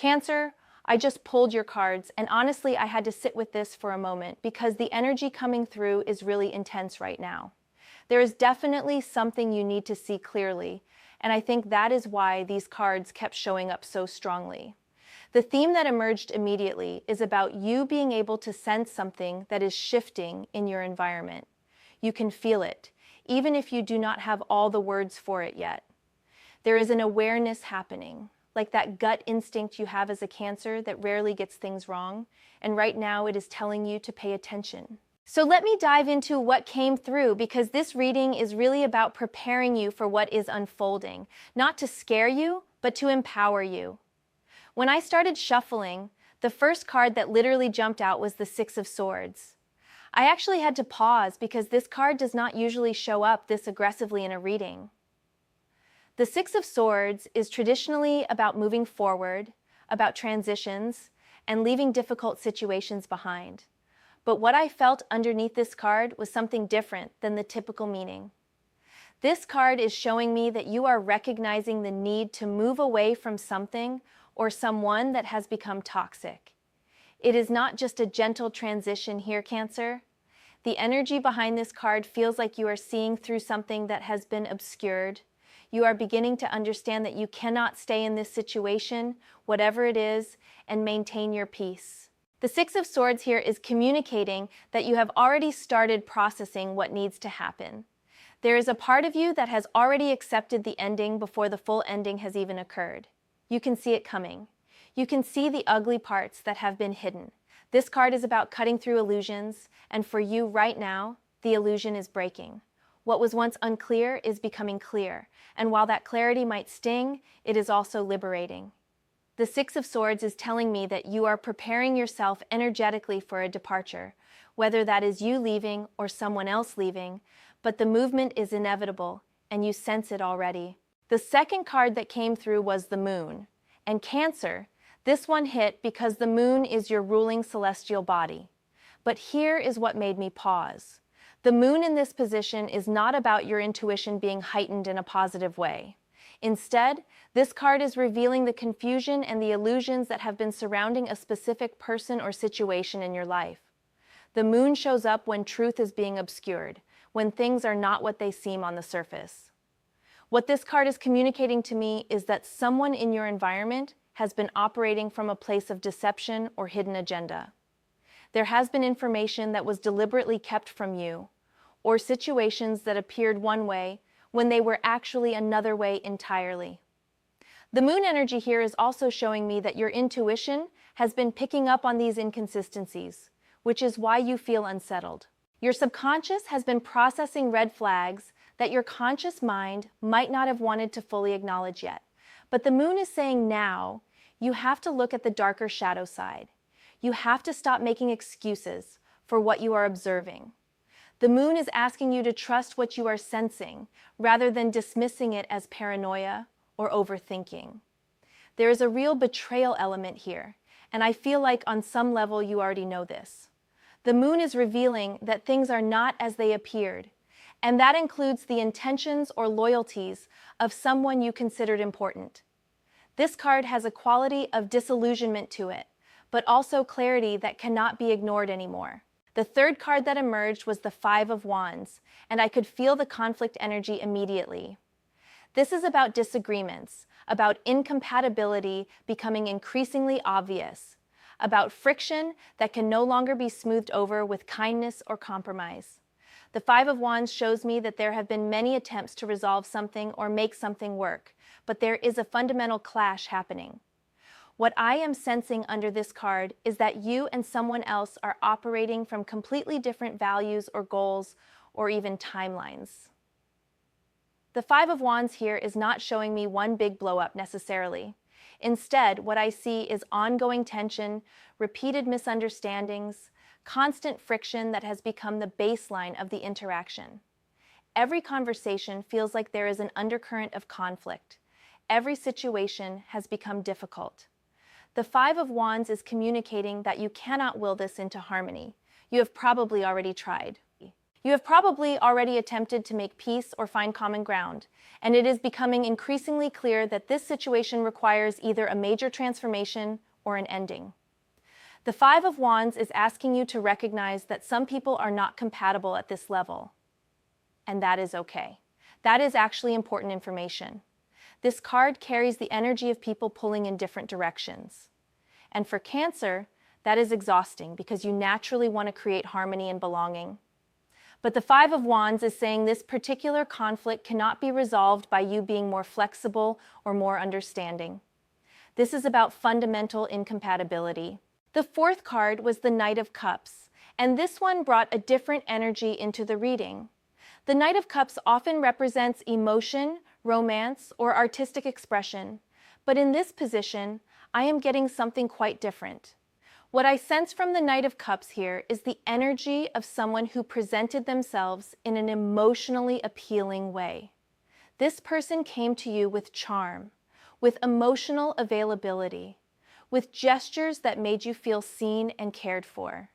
Cancer, I just pulled your cards, and honestly, I had to sit with this for a moment because the energy coming through is really intense right now. There is definitely something you need to see clearly, and I think that is why these cards kept showing up so strongly. The theme that emerged immediately is about you being able to sense something that is shifting in your environment. You can feel it, even if you do not have all the words for it yet. There is an awareness happening, like that gut instinct you have as a Cancer that rarely gets things wrong, and right now it is telling you to pay attention. So let me dive into what came through, because this reading is really about preparing you for what is unfolding, not to scare you, but to empower you. When I started shuffling, the first card that literally jumped out was the Six of Swords. I actually had to pause because this card does not usually show up this aggressively in a reading. The Six of Swords is traditionally about moving forward, about transitions, and leaving difficult situations behind. But what I felt underneath this card was something different than the typical meaning. This card is showing me that you are recognizing the need to move away from something or someone that has become toxic. It is not just a gentle transition here, Cancer. The energy behind this card feels like you are seeing through something that has been obscured. You are beginning to understand that you cannot stay in this situation, whatever it is, and maintain your peace. The Six of Swords here is communicating that you have already started processing what needs to happen. There is a part of you that has already accepted the ending before the full ending has even occurred. You can see it coming. You can see the ugly parts that have been hidden. This card is about cutting through illusions, and for you right now, the illusion is breaking. What was once unclear is becoming clear, and while that clarity might sting, it is also liberating. The Six of Swords is telling me that you are preparing yourself energetically for a departure, whether that is you leaving or someone else leaving, but the movement is inevitable, and you sense it already. The second card that came through was the Moon. And Cancer, this one hit because the Moon is your ruling celestial body. But here is what made me pause. The Moon in this position is not about your intuition being heightened in a positive way. Instead, this card is revealing the confusion and the illusions that have been surrounding a specific person or situation in your life. The Moon shows up when truth is being obscured, when things are not what they seem on the surface. What this card is communicating to me is that someone in your environment has been operating from a place of deception or hidden agenda. There has been information that was deliberately kept from you, or situations that appeared one way when they were actually another way entirely. The Moon energy here is also showing me that your intuition has been picking up on these inconsistencies, which is why you feel unsettled. Your subconscious has been processing red flags that your conscious mind might not have wanted to fully acknowledge yet. But the Moon is saying now, you have to look at the darker shadow side. You have to stop making excuses for what you are observing. The Moon is asking you to trust what you are sensing, rather than dismissing it as paranoia or overthinking. There is a real betrayal element here, and I feel like on some level you already know this. The Moon is revealing that things are not as they appeared, and that includes the intentions or loyalties of someone you considered important. This card has a quality of disillusionment to it, but also clarity that cannot be ignored anymore. The third card that emerged was the Five of Wands, and I could feel the conflict energy immediately. This is about disagreements, about incompatibility becoming increasingly obvious, about friction that can no longer be smoothed over with kindness or compromise. The Five of Wands shows me that there have been many attempts to resolve something or make something work, but there is a fundamental clash happening. What I am sensing under this card is that you and someone else are operating from completely different values or goals or even timelines. The Five of Wands here is not showing me one big blow-up necessarily. Instead, what I see is ongoing tension, repeated misunderstandings, constant friction that has become the baseline of the interaction. Every conversation feels like there is an undercurrent of conflict. Every situation has become difficult. The Five of Wands is communicating that you cannot will this into harmony. You have probably already tried. You have probably already attempted to make peace or find common ground, and it is becoming increasingly clear that this situation requires either a major transformation or an ending. The Five of Wands is asking you to recognize that some people are not compatible at this level, and that is okay. That is actually important information. This card carries the energy of people pulling in different directions. And for Cancer, that is exhausting because you naturally want to create harmony and belonging. But the Five of Wands is saying this particular conflict cannot be resolved by you being more flexible or more understanding. This is about fundamental incompatibility. The fourth card was the Knight of Cups, and this one brought a different energy into the reading. The Knight of Cups often represents emotion, romance, or artistic expression, but in this position, I am getting something quite different. What I sense from the Knight of Cups here is the energy of someone who presented themselves in an emotionally appealing way. This person came to you with charm, with emotional availability, with gestures that made you feel seen and cared for.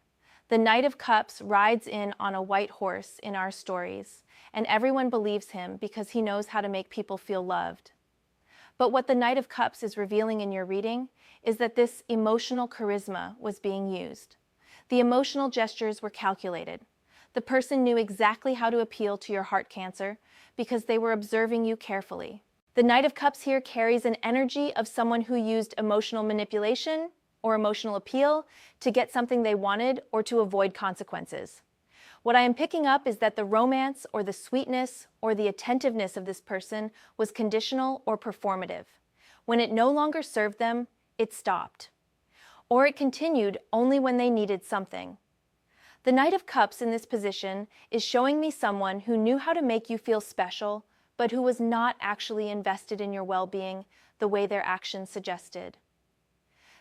The Knight of Cups rides in on a white horse in our stories, and everyone believes him because he knows how to make people feel loved. But what the Knight of Cups is revealing in your reading is that this emotional charisma was being used. The emotional gestures were calculated. The person knew exactly how to appeal to your heart, Cancer, because they were observing you carefully. The Knight of Cups here carries an energy of someone who used emotional manipulation or emotional appeal to get something they wanted or to avoid consequences. What I am picking up is that the romance or the sweetness or the attentiveness of this person was conditional or performative. When it no longer served them, it stopped. Or it continued only when they needed something. The Knight of Cups in this position is showing me someone who knew how to make you feel special, but who was not actually invested in your well-being the way their actions suggested.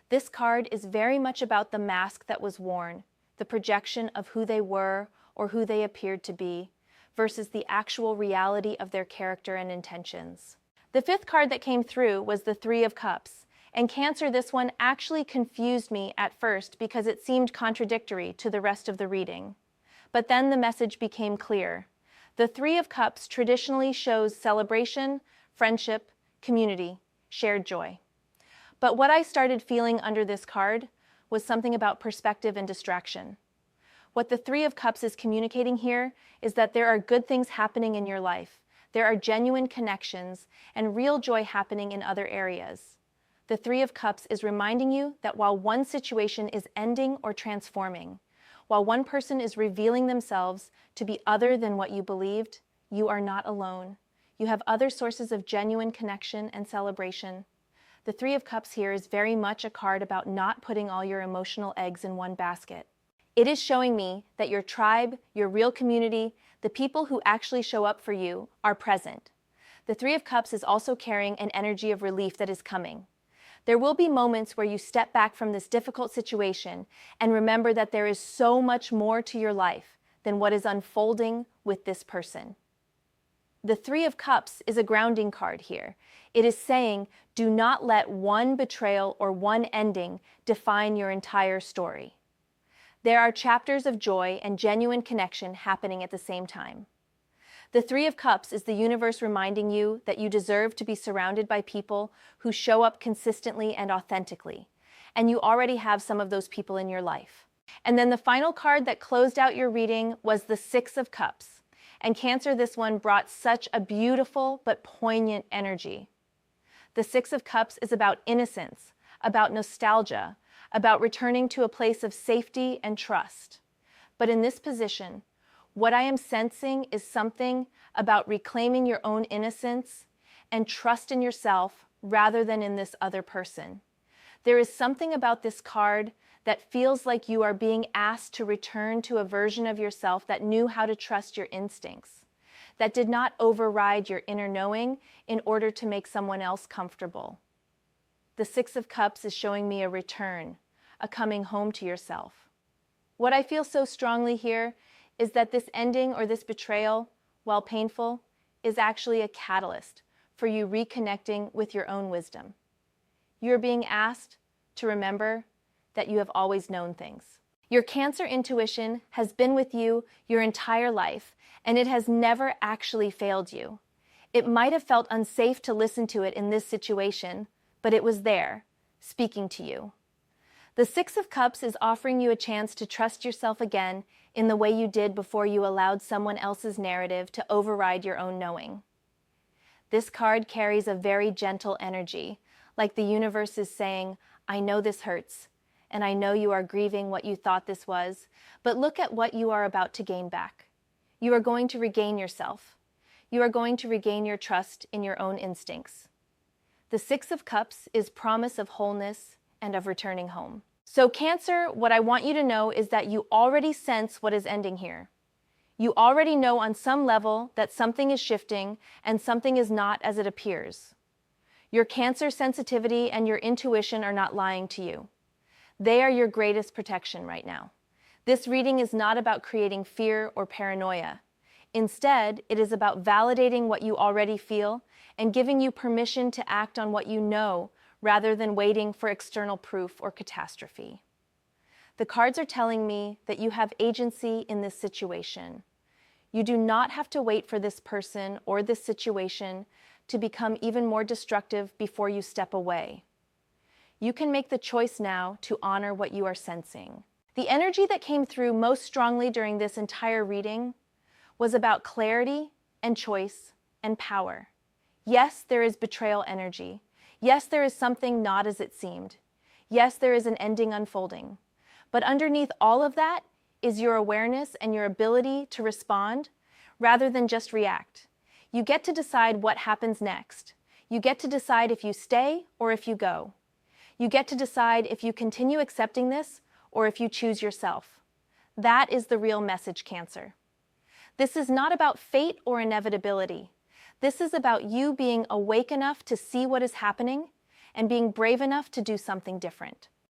This card is very much about the mask that was worn, the projection of who they were or who they appeared to be, versus the actual reality of their character and intentions. The fifth card that came through was the Three of Cups, and Cancer, this one actually confused me at first because it seemed contradictory to the rest of the reading. But then the message became clear. The Three of Cups traditionally shows celebration, friendship, community, shared joy. But what I started feeling under this card was something about perspective and distraction. What the Three of Cups is communicating here is that there are good things happening in your life. There are genuine connections and real joy happening in other areas. The Three of Cups is reminding you that while one situation is ending or transforming, while one person is revealing themselves to be other than what you believed, you are not alone. You have other sources of genuine connection and celebration. The Three of Cups here is very much a card about not putting all your emotional eggs in one basket. It is showing me that your tribe, your real community, the people who actually show up for you are present. The Three of Cups is also carrying an energy of relief that is coming. There will be moments where you step back from this difficult situation and remember that there is so much more to your life than what is unfolding with this person. The Three of Cups is a grounding card here. It is saying, do not let one betrayal or one ending define your entire story. There are chapters of joy and genuine connection happening at the same time. The Three of Cups is the universe reminding you that you deserve to be surrounded by people who show up consistently and authentically, and you already have some of those people in your life. And then the final card that closed out your reading was the Six of Cups, and Cancer, this one brought such a beautiful but poignant energy. The Six of Cups is about innocence, about nostalgia, about returning to a place of safety and trust. But in this position, what I am sensing is something about reclaiming your own innocence and trust in yourself rather than in this other person. There is something about this card that feels like you are being asked to return to a version of yourself that knew how to trust your instincts, that did not override your inner knowing in order to make someone else comfortable. The Six of Cups is showing me a return, a coming home to yourself. What I feel so strongly here is that this ending or this betrayal, while painful, is actually a catalyst for you reconnecting with your own wisdom. You're being asked to remember that you have always known things. Your Cancer intuition has been with you your entire life, and it has never actually failed you. It might have felt unsafe to listen to it in this situation, but it was there, speaking to you. The Six of Cups is offering you a chance to trust yourself again in the way you did before you allowed someone else's narrative to override your own knowing. This card carries a very gentle energy, like the universe is saying, I know this hurts, and I know you are grieving what you thought this was, but look at what you are about to gain back. You are going to regain yourself. You are going to regain your trust in your own instincts. The Six of Cups is promise of wholeness and of returning home. So Cancer, what I want you to know is that you already sense what is ending here. You already know on some level that something is shifting and something is not as it appears. Your Cancer sensitivity and your intuition are not lying to you. They are your greatest protection right now. This reading is not about creating fear or paranoia. Instead, it is about validating what you already feel and giving you permission to act on what you know rather than waiting for external proof or catastrophe. The cards are telling me that you have agency in this situation. You do not have to wait for this person or this situation to become even more destructive before you step away. You can make the choice now to honor what you are sensing. The energy that came through most strongly during this entire reading was about clarity and choice and power. Yes, there is betrayal energy. Yes, there is something not as it seemed. Yes, there is an ending unfolding. But underneath all of that is your awareness and your ability to respond rather than just react. You get to decide what happens next. You get to decide if you stay or if you go. You get to decide if you continue accepting this or if you choose yourself. That is the real message, Cancer. This is not about fate or inevitability. This is about you being awake enough to see what is happening and being brave enough to do something different.